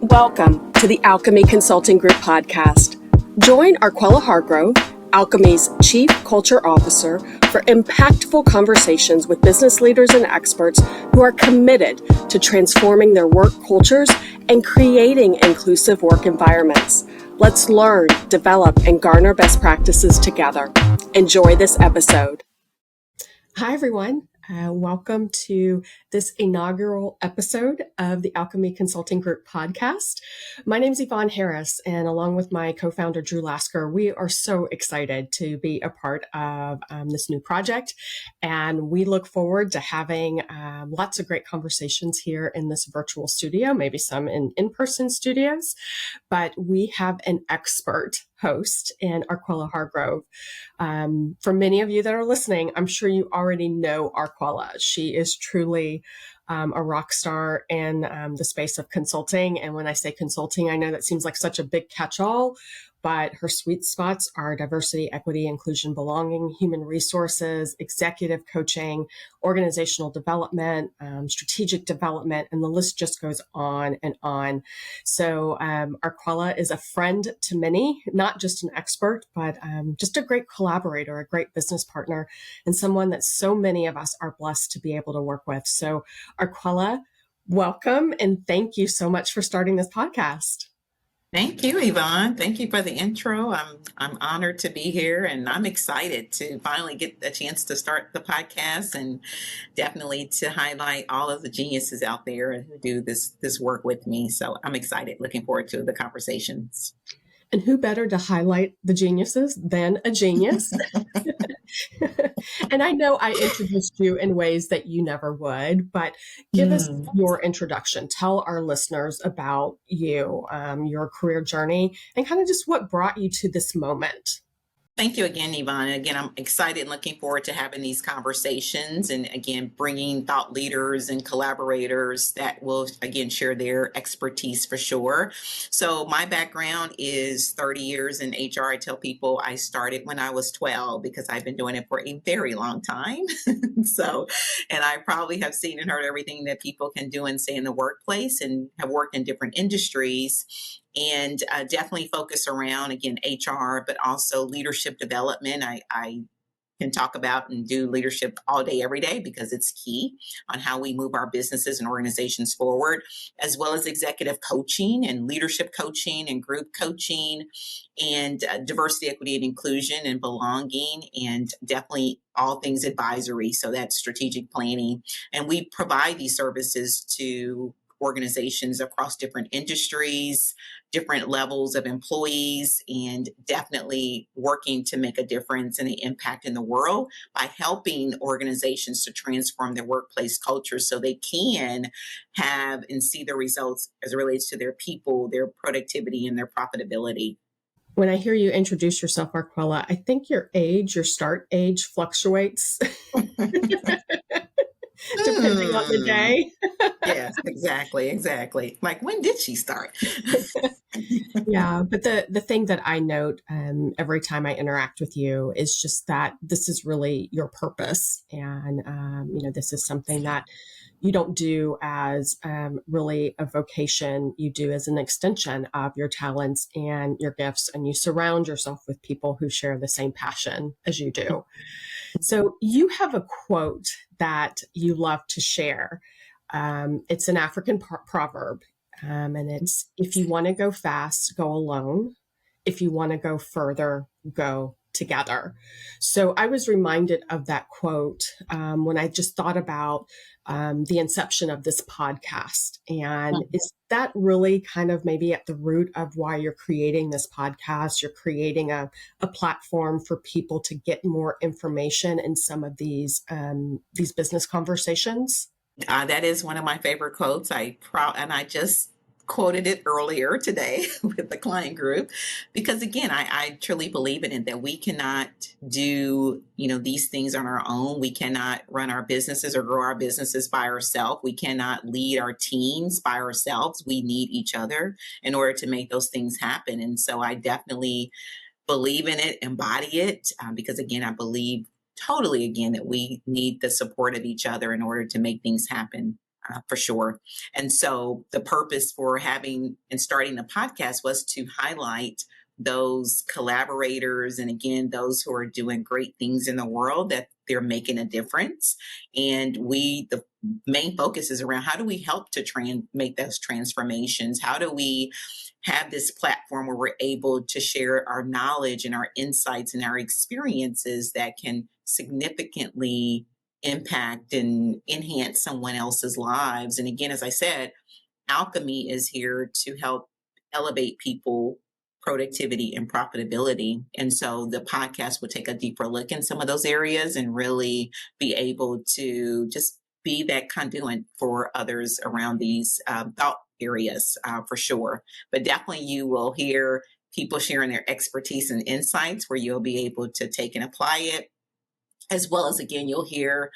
Welcome to the Alchemy Consulting Group Podcast. Join Arquella Hargrove, Alchemy's Chief Culture Officer, for impactful conversations with business leaders and experts who are committed to transforming their work cultures and creating inclusive work environments. Let's learn, develop, and garner best practices together. Enjoy this episode. Hi, everyone. Welcome to this inaugural episode of the Alchemy Consulting Group Podcast. My name is Yvonne Harris, and along with my co-founder, Drew Lasker, we are so excited to be a part of this new project. And we look forward to having lots of great conversations here in this virtual studio, maybe some in-person studios. But we have an expert host in Arquella Hargrove. For many of you that are listening, I'm sure you already know Arquella. She is truly a rock star in the space of consulting. And when I say consulting, I know that seems like such a big catch-all, but her sweet spots are diversity, equity, inclusion, belonging, human resources, executive coaching, organizational development, strategic development, and the list just goes on and on. So Arquella is a friend to many, not just an expert, but just a great collaborator, a great business partner, and someone that so many of us are blessed to be able to work with. So Arquella, welcome, and thank you so much for starting this podcast. Thank you, Yvonne. Thank you for the intro. I'm honored to be here, and I'm excited to finally get a chance to start the podcast, and definitely to highlight all of the geniuses out there who do this work with me. So I'm excited, looking forward to the conversations. And who better to highlight the geniuses than a genius? And I know I introduced you in ways that you never would, but give us your introduction. Tell our listeners about you, your career journey, and kind of just what brought you to this moment. Thank you again, Yvonne. Again, I'm excited and looking forward to having these conversations and, again, bringing thought leaders and collaborators that will, again, share their expertise for sure. So my background is 30 years in HR. I tell people I started when I was 12 because I've been doing it for a very long time. And I probably have seen and heard everything that people can do and say in the workplace, and have worked in different industries. And definitely focus around, again, HR, but also leadership development. I can talk about and do leadership all day, every day, because it's key on how we move our businesses and organizations forward, as well as executive coaching and leadership coaching and group coaching and diversity, equity, and inclusion and belonging, and definitely all things advisory. So that's strategic planning. And we provide these services to organizations across different industries, different levels of employees, and definitely working to make a difference and an impact in the world by helping organizations to transform their workplace culture so they can have and see the results as it relates to their people, their productivity, and their profitability. When I hear you introduce yourself, Arquella, I think your start age fluctuates. Depending on the day. Yes, exactly. Like, when did she start? Yeah, but the thing that I note every time I interact with you is just that this is really your purpose. And, this is something that you don't do as really a vocation. You do as an extension of your talents and your gifts, and you surround yourself with people who share the same passion as you do. So you have a quote that you love to share. It's an African proverb, and it's, if you want to go fast, go alone. If you want to go further, go together. So I was reminded of that quote when I just thought about the inception of this podcast. And is that really kind of maybe at the root of why you're creating this podcast? You're creating a platform for people to get more information in some of these business conversations? That is one of my favorite quotes. And I just quoted it earlier today with the client group, because again, I truly believe in it, that we cannot do, these things on our own. We cannot run our businesses or grow our businesses by ourselves. We cannot lead our teams by ourselves. We need each other in order to make those things happen. And so I definitely believe in it, embody it, because again, I believe totally, again, that we need the support of each other in order to make things happen for sure. And so the purpose for having and starting the podcast was to highlight those collaborators and again, those who are doing great things in the world, that they're making a difference. And the main focus is around how do we help to make those transformations? How do we have this platform where we're able to share our knowledge and our insights and our experiences that can significantly impact and enhance someone else's lives? And again, as I said, Alchemy is here to help elevate people productivity and profitability. And so the podcast will take a deeper look in some of those areas and really be able to just be that conduit for others around these thought areas for sure. But definitely you will hear people sharing their expertise and insights where you'll be able to take and apply it. As well as, again, you'll hear,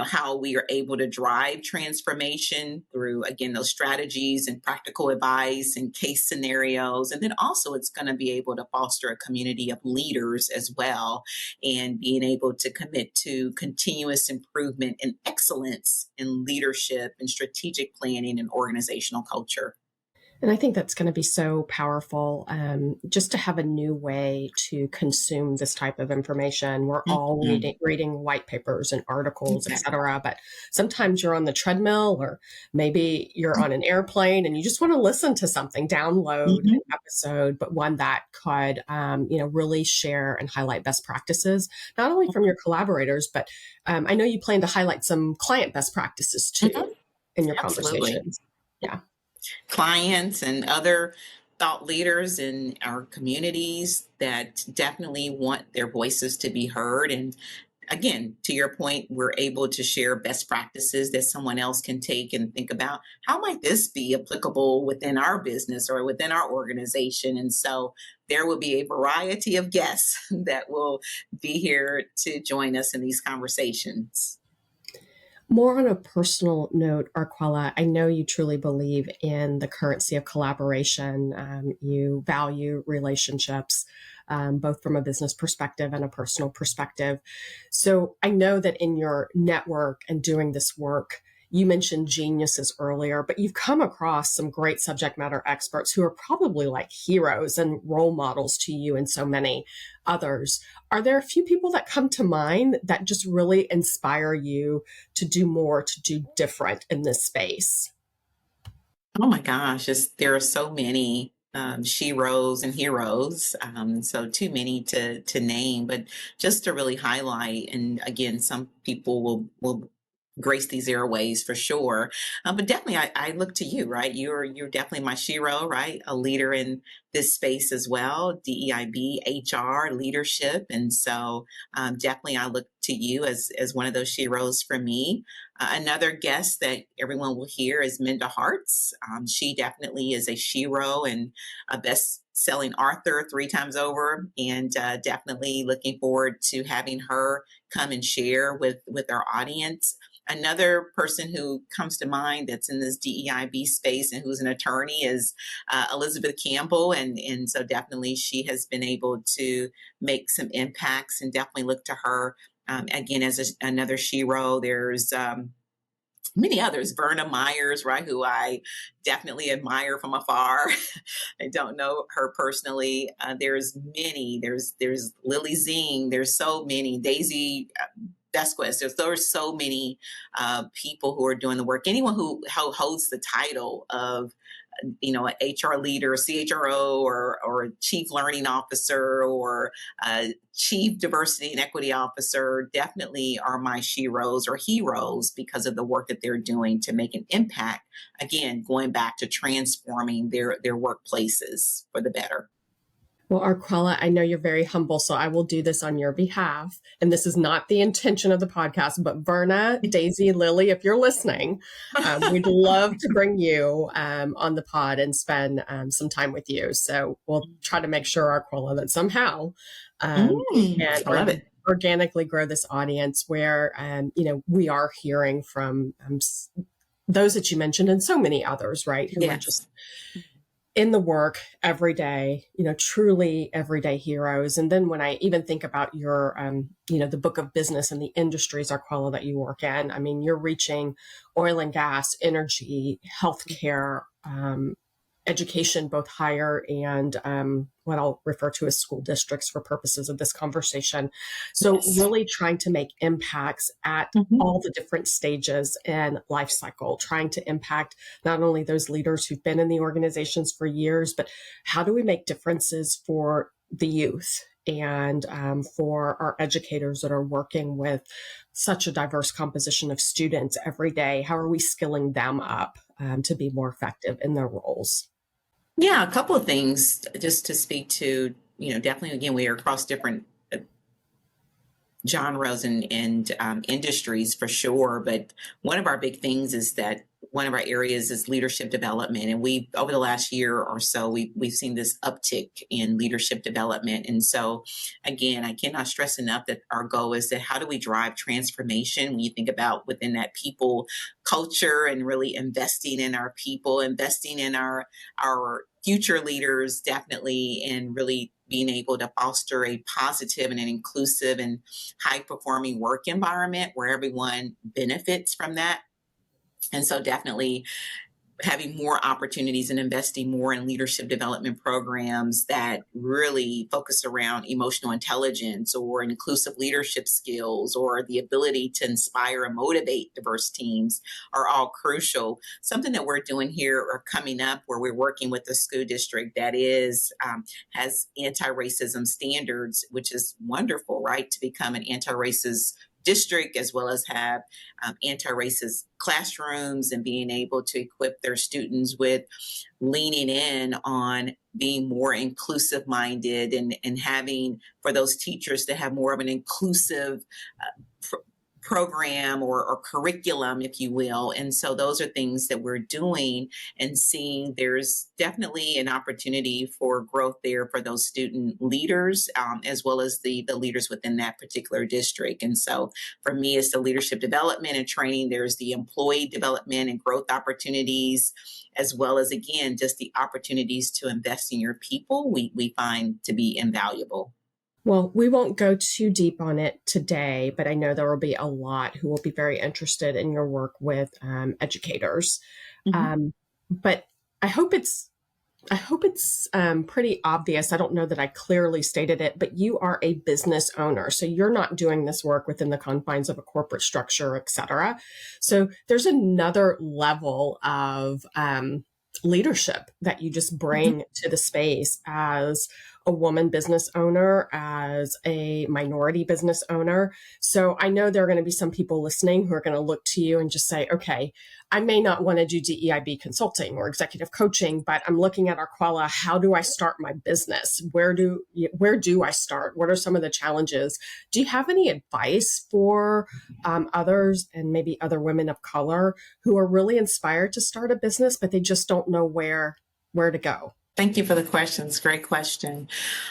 how we are able to drive transformation through, again, those strategies and practical advice and case scenarios. And then also it's going to be able to foster a community of leaders as well, and being able to commit to continuous improvement and excellence in leadership and strategic planning and organizational culture. And I think that's going to be so powerful, just to have a new way to consume this type of information. We're all reading white papers and articles, et cetera, but sometimes you're on the treadmill or maybe you're on an airplane and you just want to listen to something, download an episode, but one that could, really share and highlight best practices, not only from your collaborators, but I know you plan to highlight some client best practices too in your conversations. Yeah. Clients and other thought leaders in our communities that definitely want their voices to be heard. And again, to your point, we're able to share best practices that someone else can take and think about, how might this be applicable within our business or within our organization? And so there will be a variety of guests that will be here to join us in these conversations. More on a personal note, Arquella, I know you truly believe in the currency of collaboration. You value relationships, both from a business perspective and a personal perspective. So I know that in your network and doing this work, you mentioned geniuses earlier, but you've come across some great subject matter experts who are probably like heroes and role models to you and so many others. Are there a few people that come to mind that just really inspire you to do more, to do different in this space? Oh my gosh, there are so many sheroes and heroes, so too many to name, but just to really highlight. And again, some people will grace these airways for sure. But definitely I look to you, right? You're definitely my shero, right? A leader in this space as well, DEIB, HR, leadership. And so definitely I look to you as one of those sheroes for me. Another guest that everyone will hear is Minda Harts. She definitely is a shero and a best-selling author 3 times over, and definitely looking forward to having her come and share with our audience. Another person who comes to mind that's in this DEIB space and who's an attorney is Elizabeth Campbell. And so definitely she has been able to make some impacts, and definitely look to her again as another shero. There's many others, Verna Myers, right, who I definitely admire from afar. I don't know her personally. There's many. There's Lily Zing. There's so many. Daisy Vesquez. There's so many people who are doing the work. Anyone who holds the title of an HR leader, CHRO, or chief learning officer, or chief diversity and equity officer, definitely are my sheroes or heroes because of the work that they're doing to make an impact. Again, going back to transforming their workplaces for the better. Well, Arquella, I know you're very humble, so I will do this on your behalf. And this is not the intention of the podcast, but Verna, Daisy, Lily, if you're listening, we'd love to bring you on the pod and spend some time with you. So we'll try to make sure, Arquella, that somehow can organically grow this audience where, we are hearing from those that you mentioned and so many others, right? Who are just in the work every day, truly everyday heroes. And then when I even think about your, the book of business and the industries, Arquella, that you work in, I mean, you're reaching oil and gas, energy, healthcare, education, both higher and what I'll refer to as school districts for purposes of this conversation. So really trying to make impacts at all the different stages and life cycle, trying to impact not only those leaders who've been in the organizations for years, but how do we make differences for the youth and for our educators that are working with such a diverse composition of students every day? How are we skilling them up to be more effective in their roles? Yeah, a couple of things just to speak to, definitely, again, we are across different genres and industries for sure. But one of our big things is that one of our areas is leadership development. And we, over the last year or so, we've seen this uptick in leadership development. And so, again, I cannot stress enough that our goal is that how do we drive transformation when you think about within that people culture and really investing in our people, investing in our future leaders, definitely, and really being able to foster a positive and an inclusive and high performing work environment where everyone benefits from that. And so definitely having more opportunities and investing more in leadership development programs that really focus around emotional intelligence or inclusive leadership skills or the ability to inspire and motivate diverse teams are all crucial. Something that we're doing here or coming up where we're working with a school district that has anti-racism standards, which is wonderful, right? To become an anti-racist district, as well as have anti-racist classrooms and being able to equip their students with leaning in on being more inclusive minded and having for those teachers to have more of an inclusive program or curriculum, if you will. And so those are things that we're doing and seeing there's definitely an opportunity for growth there for those student leaders, as well as the leaders within that particular district. And so for me, it's the leadership development and training. There's the employee development and growth opportunities, as well as, again, just the opportunities to invest in your people we find to be invaluable. Well, we won't go too deep on it today, but I know there will be a lot who will be very interested in your work with educators. But I hope it's pretty obvious. I don't know that I clearly stated it, but you are a business owner. So you're not doing this work within the confines of a corporate structure, et cetera. So there's another level of leadership that you just bring to the space as a woman business owner, as a minority business owner. So I know there are going to be some people listening who are going to look to you and just say, okay, I may not want to do DEIB consulting or executive coaching, but I'm looking at Arquella. How do I start my business? Where do I start? What are some of the challenges? Do you have any advice for others and maybe other women of color who are really inspired to start a business, but they just don't know where to go? Thank you for the questions. Great question.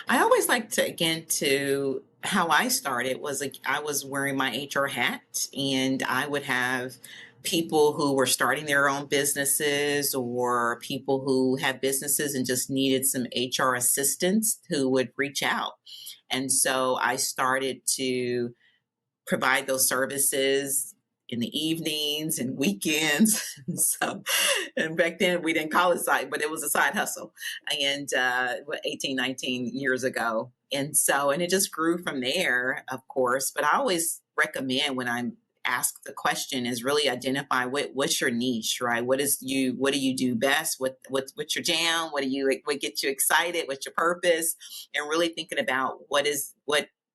I always like to how I started was I was wearing my HR hat, and I would have people who were starting their own businesses or people who had businesses and just needed some HR assistance who would reach out. And so I started to provide those services in the evenings and weekends. And back then we didn't call it side, but it was a side hustle. And 18, 19 years ago. And it just grew from there, of course. But I always recommend when I'm asked the question is really identify what's your niche, right? What do you do best? What's your jam? What gets you excited? What's your purpose? And really thinking about what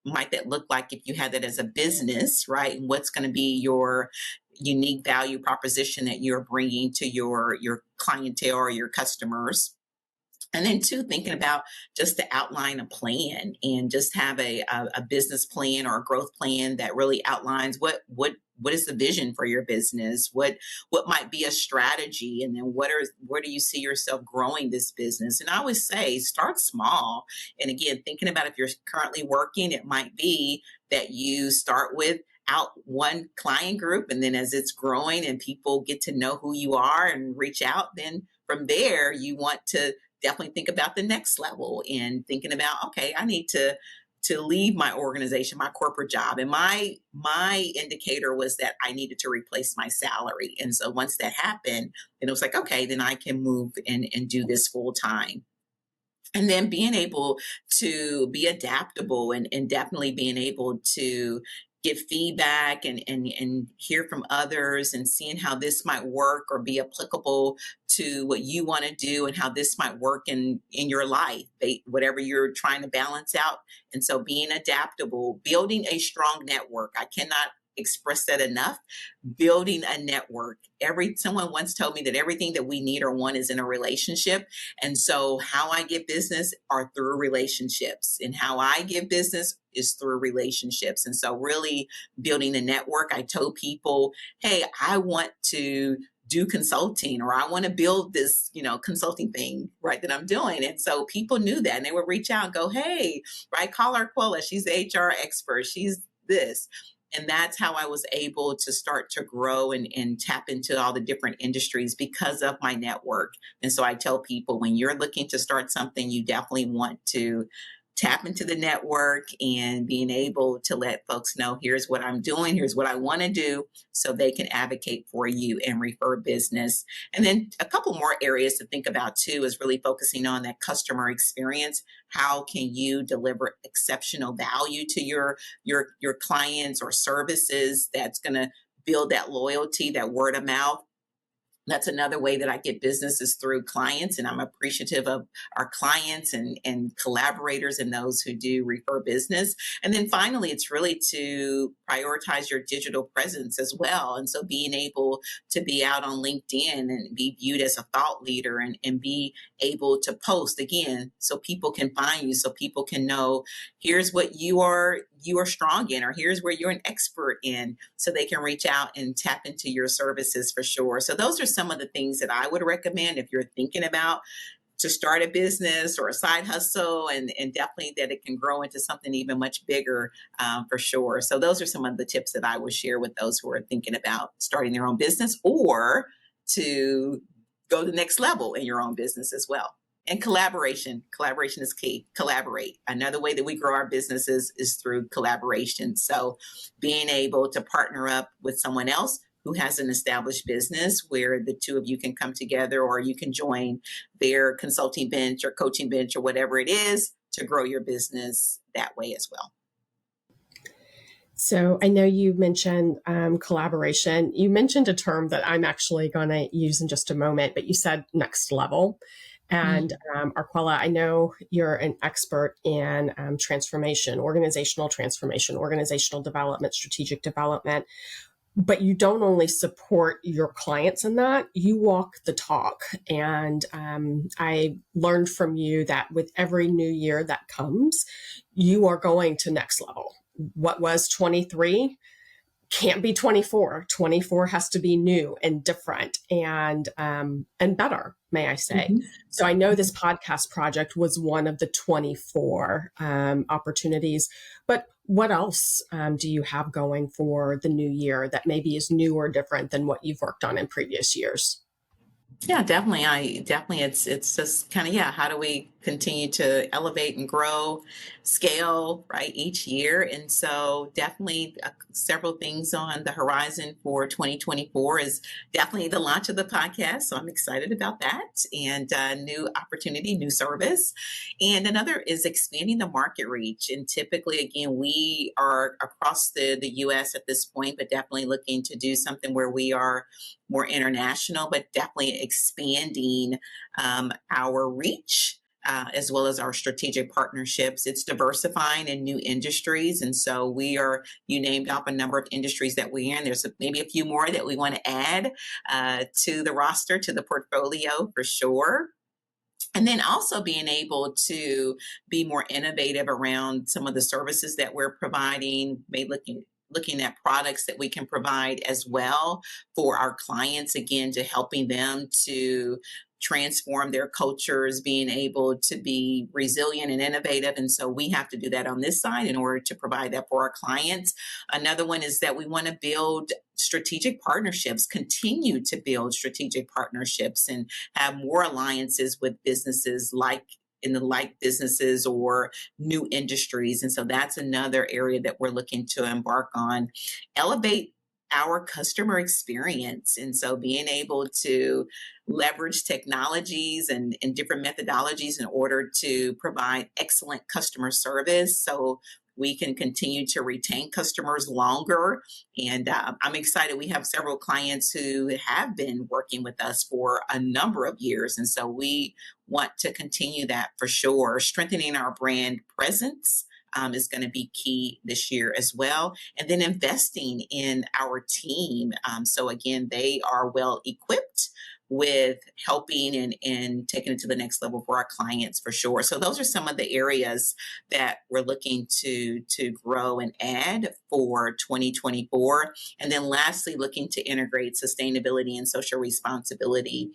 might that look like if you had that as a business, right? And what's going to be your unique value proposition that you're bringing to your clientele or your customers. And then two, thinking about just to outline a plan and just have a business plan or a growth plan that really outlines what is the vision for your business, what might be a strategy, and then where do you see yourself growing this business? And I always say start small. And again, thinking about if you're currently working, it might be that you start with out one client group, and then as it's growing and people get to know who you are and reach out, then from there you want to definitely think about the next level and thinking about, okay, I need to leave my organization, my corporate job. And my indicator was that I needed to replace my salary. And so once that happened, then it was like, okay, then I can move and do this full time. And then being able to be adaptable and definitely being able to give feedback and hear from others and seeing how this might work or be applicable to what you want to do and how this might work in your life, whatever you're trying to balance out. And so being adaptable, building a strong network. I cannot express that enough. Building a network. Someone once told me that everything that we need or want is in a relationship. And so how I get business are through relationships, and how I give business is through relationships. And so really building a network. I told people, hey, I want to do consulting, or I want to build this, consulting thing, right, that I'm doing. And so people knew that, and they would reach out and go, hey, right, call Arquella. She's the HR expert. She's this. And that's how I was able to start to grow and tap into all the different industries because of my network. And so I tell people, when you're looking to start something, you definitely want to tap into the network and being able to let folks know, here's what I'm doing, here's what I want to do, so they can advocate for you and refer business. And then a couple more areas to think about too is really focusing on that customer experience. How can you deliver exceptional value to your clients or services that's going to build that loyalty, that word of mouth? That's another way that I get business, is through clients. And I'm appreciative of our clients and collaborators and those who do refer business. And then finally, it's really to prioritize your digital presence as well. And so being able to be out on LinkedIn and be viewed as a thought leader and be able to post again, so people can find you, so people can know, here's what you are strong in, or here's where you're an expert in, so they can reach out and tap into your services for sure. So those are some of the things that I would recommend if you're thinking about to start a business or a side hustle, and definitely that it can grow into something even much bigger, for sure. So those are some of the tips that I would share with those who are thinking about starting their own business, or to go to the next level in your own business as well. And collaboration is key. Collaborate. Another way that we grow our businesses is through collaboration. So being able to partner up with someone else who has an established business, where the two of you can come together, or you can join their consulting bench or coaching bench or whatever it is, to grow your business that way as well. So I know you mentioned collaboration. You mentioned a term that I'm actually going to use in just a moment, but you said next level. And Arquella, I know you're an expert in transformation, organizational development, strategic development. But you don't only support your clients in that, you walk the talk. And I learned from you that with every new year that comes, you are going to next level. What was 23 can't be 24. 24 has to be new and different and better, may I say. Mm-hmm. So I know this podcast project was one of the 24 opportunities, but what else do you have going for the new year that maybe is new or different than what you've worked on in previous years? Yeah, definitely. It's just kind of, how do we continue to elevate and grow, scale, right, each year? And so definitely several things on the horizon for 2024 is definitely the launch of the podcast. So I'm excited about that, and new opportunity, new service. And another is expanding the market reach. And typically, again, we are across the U.S. at this point, but definitely looking to do something where we are more international, but definitely expanding our reach, as well as our strategic partnerships. It's diversifying in new industries. And so you named off a number of industries that we're in. There's maybe a few more that we want to add to the roster, to the portfolio for sure. And then also being able to be more innovative around some of the services that we're providing, maybe looking at products that we can provide as well for our clients, again, to helping them to transform their cultures, being able to be resilient and innovative. And so we have to do that on this side in order to provide that for our clients. Another one is that we want to build strategic partnerships, continue to build strategic partnerships and have more alliances with businesses in the like businesses or new industries. And so that's another area that we're looking to embark on. Elevate our customer experience. And so being able to leverage technologies and different methodologies in order to provide excellent customer service so we can continue to retain customers longer. And I'm excited. We have several clients who have been working with us for a number of years. And so we want to continue that for sure. Strengthening our brand presence is going to be key this year as well. And then investing in our team. So again, they are well equipped with helping and taking it to the next level for our clients for sure. So those are some of the areas that we're looking to grow and add for 2024. And then lastly, looking to integrate sustainability and social responsibility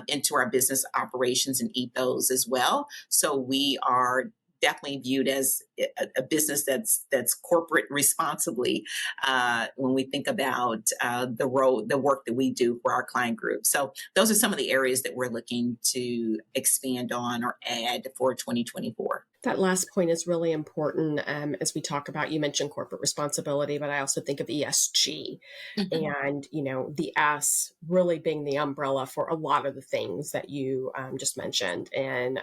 into our business operations and ethos as well. So we are definitely viewed as a business that's corporate responsibly when we think about the work that we do for our client group. So those are some of the areas that we're looking to expand on or add for 2024. That last point is really important as we talk about, you mentioned corporate responsibility, but I also think of ESG and, the S really being the umbrella for a lot of the things that you just mentioned in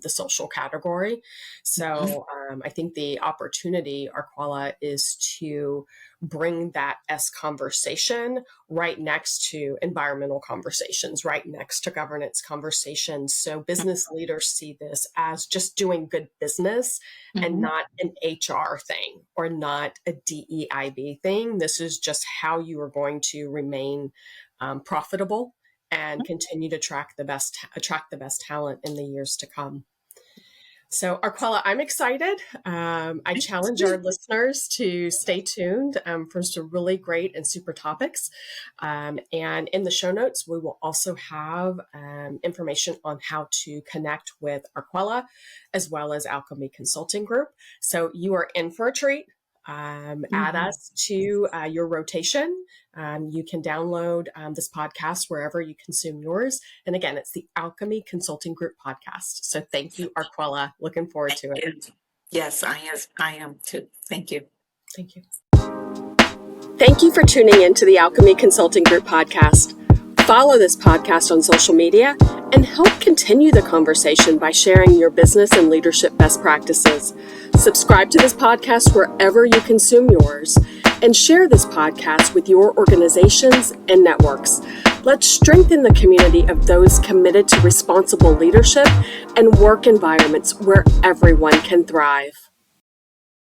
the social category. So I think the opportunity, Arquella, is to bring that S conversation right next to environmental conversations, right next to governance conversations. So business leaders see this as just doing good business and not an HR thing or not a DEIB thing. This is just how you are going to remain profitable and continue to attract the best talent in the years to come. So Arquella, I'm excited. I challenge our listeners to stay tuned for some really great and super topics. And in the show notes, we will also have information on how to connect with Arquella as well as Alchemy Consulting Group. So you are in for a treat. Add us to your rotation. You can download this podcast wherever you consume yours. And again, it's the Alchemy Consulting Group Podcast. So thank you, Arquella. Looking forward to it. Yes, I am too. Thank you. Thank you. Thank you for tuning in to the Alchemy Consulting Group Podcast. Follow this podcast on social media and help continue the conversation by sharing your business and leadership best practices. Subscribe to this podcast wherever you consume yours and share this podcast with your organizations and networks. Let's strengthen the community of those committed to responsible leadership and work environments where everyone can thrive.